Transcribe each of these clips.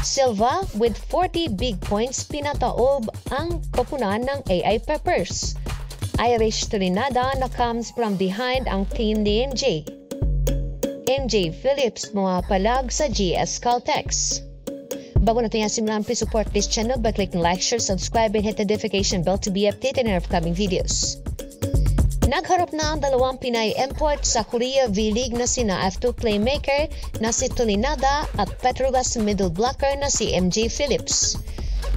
Silva with 40 big points pinataob ang koponan ng AI Peppers. Irish Trinidad na comes from behind ang team ni MJ. MJ Phillips pumapalag sa GS Caltex. Bago natin yan simulan, please support this channel by clicking like, share, subscribe, and hit the notification bell to be updated in our upcoming videos. Nagharap na ang dalawang Pinay import sa Korea V-League na sina F2 playmaker na si Tulinada at Petrogas middle blocker na si MJ Phillips.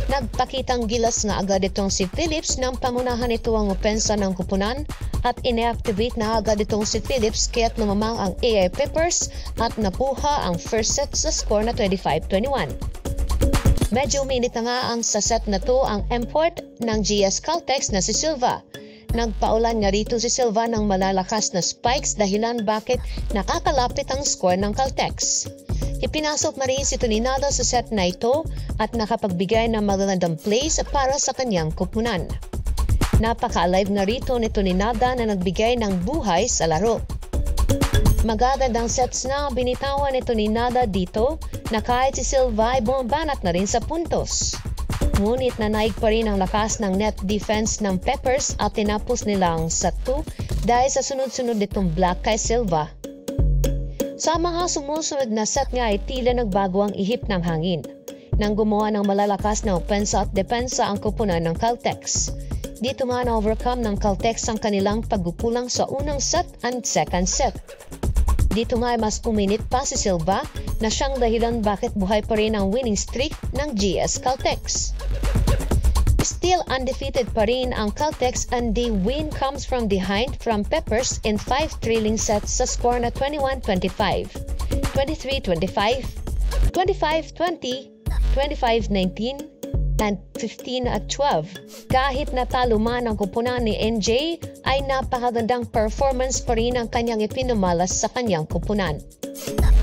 Nagpakitang gilas nga agad itong si Phillips nang pangunahan ito ang opensa ng kupunan at inactivate na agad itong si Phillips kaya't lumamang ang AI Peppers at napuha ang first set sa score na 25-21. Medyo uminit na nga ang sa set na to ang import ng GS Caltex na si Silva. Nagpaulan nga rito si Silva ng malalakas na spikes dahilan bakit nakakalapit ang score ng Caltex. Ipinasok na rin si Tulinada sa set na ito at nakapagbigay ng magagandang plays para sa kanyang kupunan. Napaka-alive na rito ni Tulinada na nagbigay ng buhay sa laro. Magagandang sets na binitawan ni Tulinada dito na kahit si Silva ay bumabanat na rin sa puntos. Ngunit nanaig pa rin ang lakas ng net defense ng Peppers at tinapos nilang set 2 dahil sa sunod-sunod nitong block kay Silva. Sa mga sumusunod na set nga ay tila nagbago ang ihip ng hangin nang gumawa ng malalakas na opensa at depensa ang kupunan ng Caltex. Dito nga na-overcome ng Caltex ang kanilang pagkukulang sa unang set and second set. Dito nga ay mas uminit pa si Silva na siyang dahilan bakit buhay pa rin ang winning streak ng GS Caltex. Still undefeated pa rin ang Caltex and the win comes from behind from Peppers in 5 trailing sets sa score na 21-25, 23-25, 25-20, 25-19, and 15-12. Kahit natalo man ang kupunan ni NJ, ay napakagandang performance pa rin ang kanyang ipinumalas sa kanyang kupunan.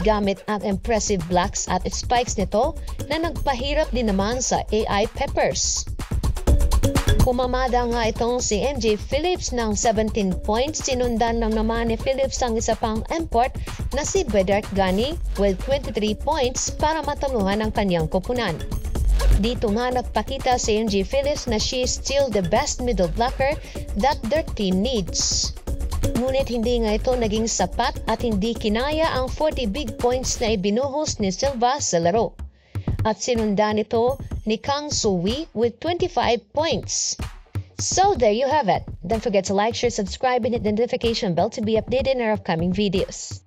Gamit ang impressive blocks at spikes nito na nagpahirap din naman sa AI Peppers. Pumamada nga itong si MJ Phillips ng 17 points, sinundan lang naman ni Phillips ang isa pang import na si Bedart Gani with 23 points para mataluhan ang kanyang kupunan. Dito nga nagpakita si MJ Phillips na she is still the best middle blocker that their team needs. Ngunit hindi nga ito naging sapat at hindi kinaya ang 40 big points na ibinuhos ni Silva sa laro. At sinundan ito ni Kang Soo-wee with 25 points. So there you have it. Don't forget to like, share, subscribe, and hit the notification bell to be updated in our upcoming videos.